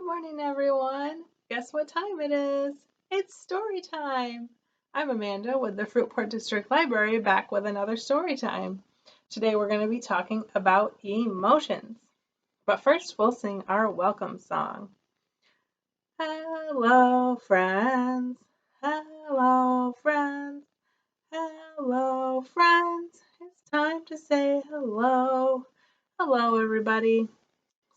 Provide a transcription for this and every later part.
morning, everyone. Guess what time it is? It's story time. I'm Amanda with the Fruitport District Library back with another story time. Today we're going to be talking about emotions. But first we'll sing our welcome song. Hello, friends. Hello, friends. Hello, friends. It's time to say hello. Hello, everybody.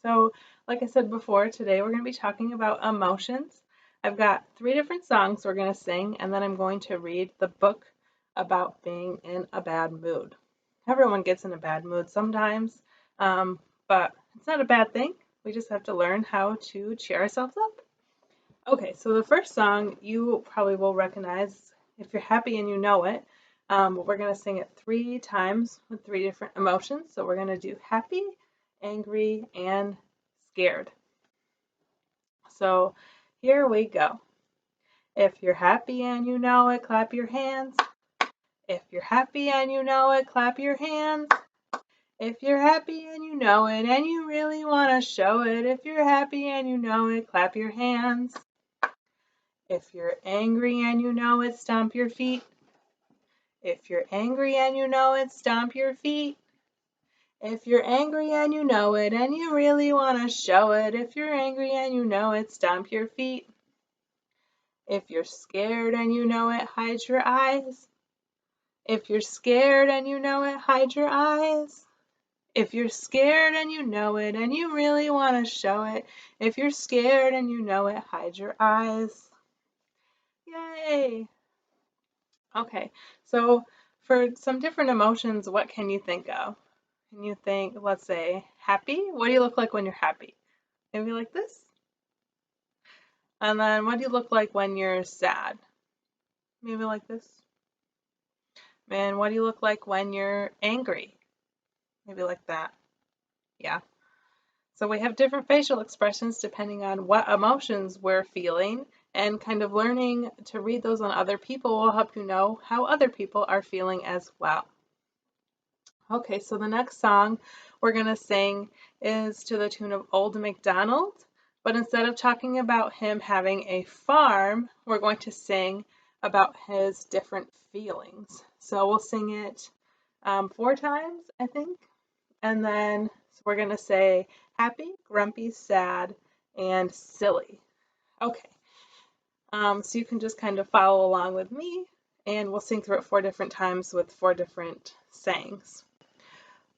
So, like I said before, today we're going to be talking about emotions. I've got 3 different songs we're going to sing, and then I'm going to read the book about being in a bad mood. Everyone gets in a bad mood sometimes, but it's not a bad thing. We just have to learn how to cheer ourselves up. Okay, so the first song you probably will recognize if you're happy and you know it. We're going to sing it 3 times with 3 different emotions. So we're going to do happy, angry, and scared. So here we go. If you're happy and you know it, clap your hands. If you're happy and you know it, clap your hands. If you're happy and you know it and you really want to show it, if you're happy and you know it, clap your hands. If you're angry and you know it, stomp your feet. If you're angry and you know it, stomp your feet. If you're angry and you know it and you really want to show it, if you're angry and you know it, stomp your feet. If you're scared and you know it, hide your eyes. If you're scared and you know it, hide your eyes. If you're scared and you know it and you really want to show it, if you're scared and you know it, hide your eyes. Yay! Okay, so for some different emotions, what can you think of? Can you think, let's say, happy? What do you look like when you're happy? Maybe like this? And then what do you look like when you're sad? Maybe like this? And what do you look like when you're angry? Maybe like that. Yeah. So we have different facial expressions depending on what emotions we're feeling, and kind of learning to read those on other people will help you know how other people are feeling as well. Okay, so the next song we're going to sing is to the tune of Old MacDonald, but instead of talking about him having a farm, we're going to sing about his different feelings. So we'll sing it 4 times, I think, and then we're going to say happy, grumpy, sad, and silly. Okay, so you can just kind of follow along with me, and we'll sing through it 4 different times with 4 different sayings.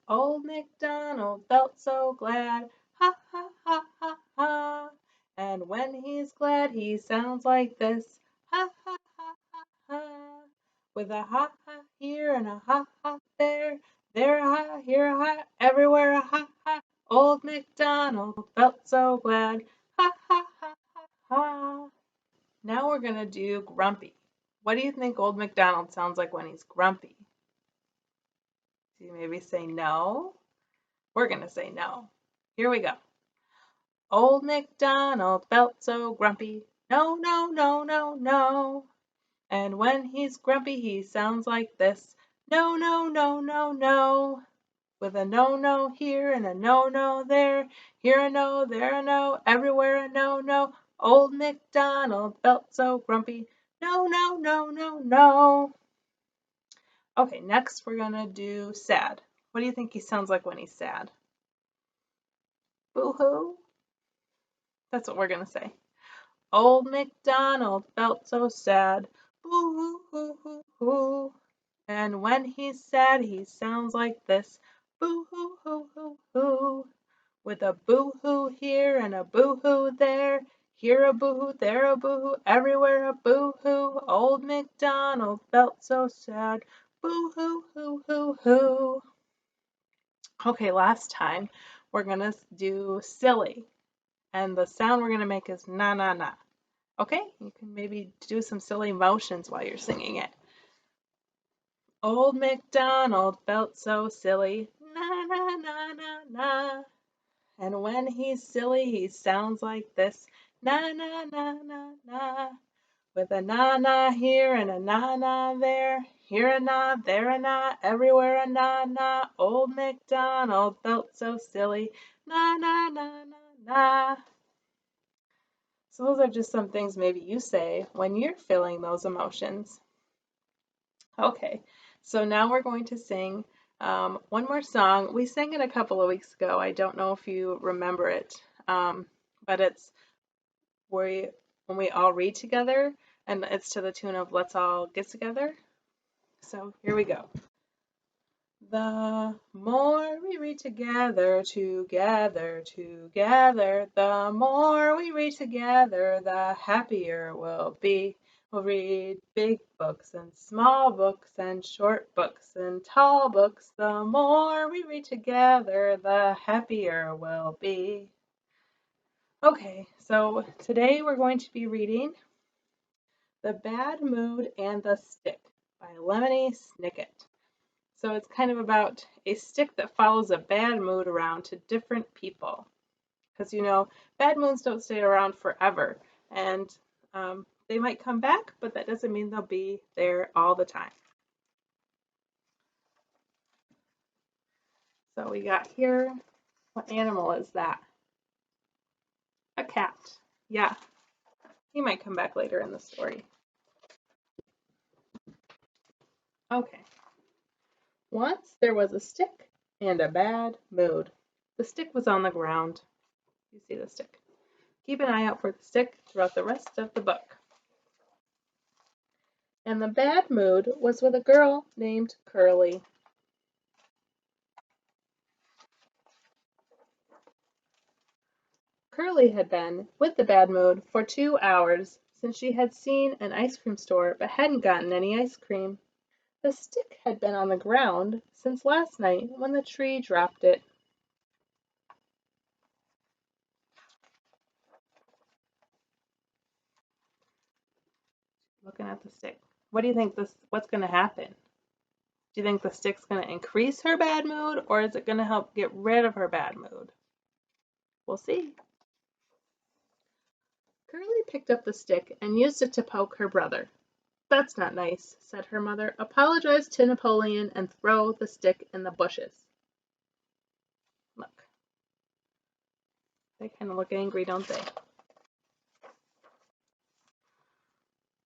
Old MacDonald felt so glad, ha, ha, ha, ha, ha. And when he's glad, he sounds like this, ha, ha, ha, ha, ha. With a ha, ha here and a ha, ha there, there a ha, here a ha, everywhere a ha, ha. Old MacDonald felt so glad, ha, ha, ha, ha, ha. Now we're going to do grumpy. What do you think Old MacDonald sounds like when he's grumpy? Do you maybe say no? We're going to say no. Here we go. Old MacDonald felt so grumpy. No, no, no, no, no. And when he's grumpy, he sounds like this. No, no, no, no, no. With a no, no here and a no, no there. Here a no, there a no, everywhere a no, no. Old MacDonald felt so grumpy. No, no, no, no, no. Okay, next we're going to do sad. What do you think he sounds like when he's sad? Boo-hoo? That's what we're going to say. Old MacDonald felt so sad. Boo-hoo-hoo-hoo-hoo. And when he's sad, he sounds like this. Boo-hoo-hoo-hoo-hoo. With a boo-hoo here and a boo-hoo there. Here a boo-hoo, there a boo-hoo, everywhere a boo-hoo. Old MacDonald felt so sad. Boo-hoo-hoo-hoo-hoo. Okay, last time we're going to do silly. And the sound we're going to make is na na na. Okay, you can maybe do some silly motions while you're singing it. Old MacDonald felt so silly, na na na na na. And when he's silly, he sounds like this, na na na na na. With a na na here and a na na there, here a na, there a na, everywhere a na na. Old MacDonald felt so silly, na na na na na. So those are just some things maybe you say when you're feeling those emotions. Okay, so now we're going to sing one more song. We sang it a couple of weeks ago. I don't know if you remember it, but it's where when we all read together, and it's to the tune of Let's All Get Together. So here we go. The more we read together, together, together, the more we read together, the happier we'll be. We'll read big books and small books and short books and tall books. The more we read together, the happier we'll be. Okay, so today we're going to be reading The Bad Mood and the Stick by Lemony Snicket. So it's kind of about a stick that follows a bad mood around to different people. Because bad moods don't stay around forever. And they might come back, but that doesn't mean they'll be there all the time. So we got here, what animal is that? A cat. Yeah, he might come back later in the story. Okay. Once there was a stick and a bad mood. The stick was on the ground. You see the stick. Keep an eye out for the stick throughout the rest of the book. And the bad mood was with a girl named Curly. Curly had been with the bad mood for 2 hours since she had seen an ice cream store but hadn't gotten any ice cream. The stick had been on the ground since last night when the tree dropped it. Looking at the stick. What do you think what's going to happen? Do you think the stick's going to increase her bad mood, or is it going to help get rid of her bad mood? We'll see. Curly picked up the stick and used it to poke her brother. That's not nice, said her mother. Apologize to Napoleon and throw the stick in the bushes. Look. They kind of look angry, don't they?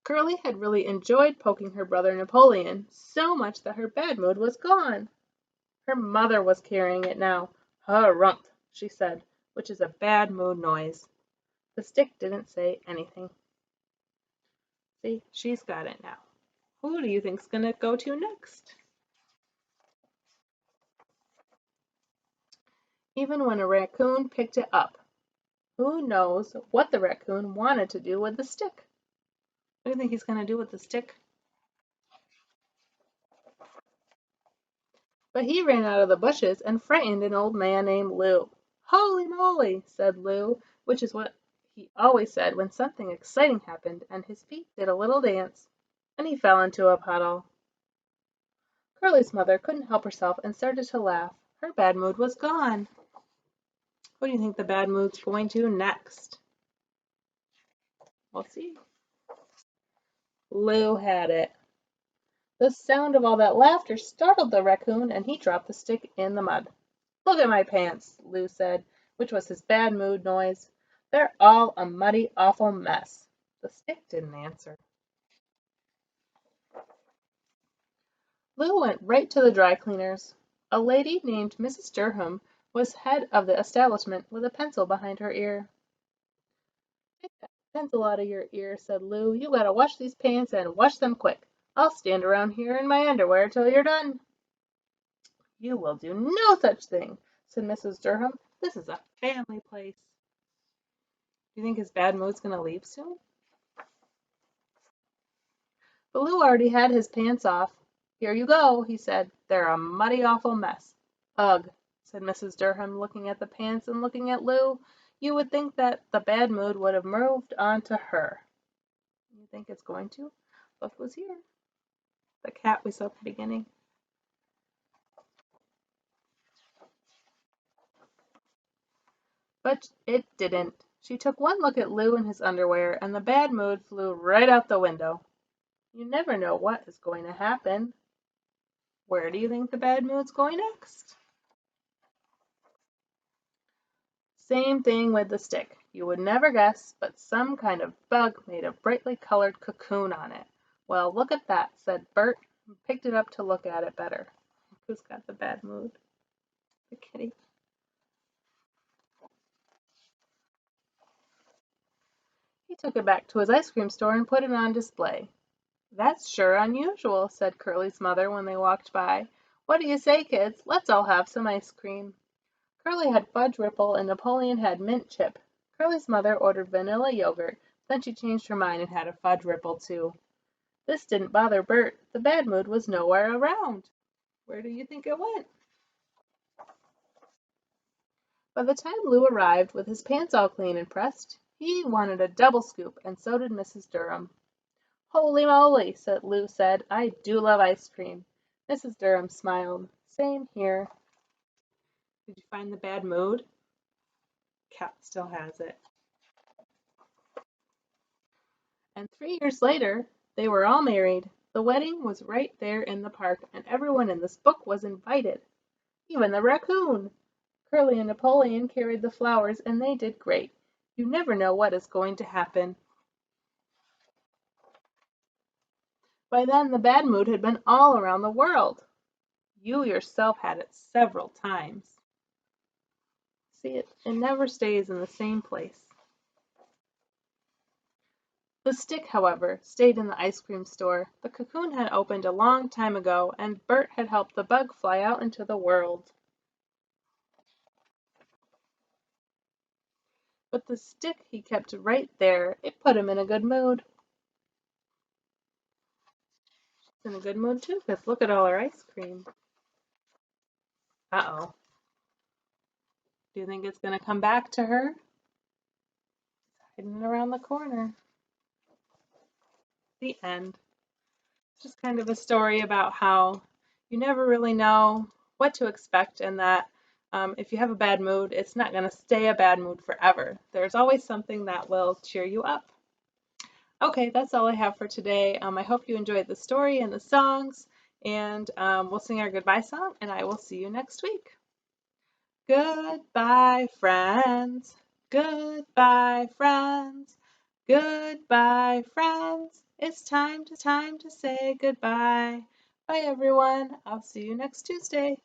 Curly had really enjoyed poking her brother Napoleon, so much that her bad mood was gone. Her mother was carrying it now. Harumph, she said, which is a bad mood noise. The stick didn't say anything. See, she's got it now. Who do you think's going to go to next? Even when a raccoon picked it up. Who knows what the raccoon wanted to do with the stick? What do you think he's going to do with the stick? But he ran out of the bushes and frightened an old man named Lou. Holy moly, said Lou, which is what he always said when something exciting happened, and his feet did a little dance, and he fell into a puddle. Curly's mother couldn't help herself and started to laugh. Her bad mood was gone. What do you think the bad mood's going to next? We'll see. Lou had it. The sound of all that laughter startled the raccoon, and he dropped the stick in the mud. Look at my pants, Lou said, which was his bad mood noise. They're all a muddy, awful mess. The stick didn't answer. Lou went right to the dry cleaners. A lady named Mrs. Durham was head of the establishment with a pencil behind her ear. Take that pencil out of your ear, said Lou. You gotta wash these pants and wash them quick. I'll stand around here in my underwear till you're done. You will do no such thing, said Mrs. Durham. This is a family place. Do you think his bad mood's gonna leave soon? But Lou already had his pants off. Here you go, he said. They're a muddy, awful mess. Ugh, said Mrs. Durham, looking at the pants and looking at Lou. You would think that the bad mood would have moved on to her. You think it's going to? Look who's here. The cat we saw at the beginning. But it didn't. She took one look at Lou in his underwear, and the bad mood flew right out the window. You never know what is going to happen. Where do you think the bad mood's going next? Same thing with the stick. You would never guess, but some kind of bug made a brightly colored cocoon on it. Well, look at that, said Bert, and picked it up to look at it better. Who's got the bad mood? The kitty. He took it back to his ice cream store and put it on display. That's sure unusual, said Curly's mother when they walked by. What do you say, kids? Let's all have some ice cream. Curly had fudge ripple and Napoleon had mint chip. Curly's mother ordered vanilla yogurt, then she changed her mind and had a fudge ripple too. This didn't bother Bert. The bad mood was nowhere around. Where do you think it went? By the time Lou arrived with his pants all clean and pressed, he wanted a double scoop, and so did Mrs. Durham. Holy moly, Lou said. I do love ice cream. Mrs. Durham smiled. Same here. Did you find the bad mood? Cat still has it. And 3 years later, they were all married. The wedding was right there in the park, and everyone in this book was invited. Even the raccoon. Curly and Napoleon carried the flowers, and they did great. You never know what is going to happen. By then, the bad mood had been all around the world. You yourself had it several times. See, it never stays in the same place. The stick, however, stayed in the ice cream store. The cocoon had opened a long time ago, and Bert had helped the bug fly out into the world. But the stick he kept right there. It put him in a good mood. She's in a good mood too, because look at all her ice cream. Uh-oh. Do you think it's going to come back to her? Hidden around the corner. The end. It's just kind of a story about how you never really know what to expect, and that if you have a bad mood, it's not going to stay a bad mood forever. There's always something that will cheer you up. Okay, that's all I have for today. I hope you enjoyed the story and the songs, and we'll sing our goodbye song, and I will see you next week. Goodbye, friends. Goodbye, friends. Goodbye, friends. It's time to say goodbye. Bye, everyone. I'll see you next Tuesday.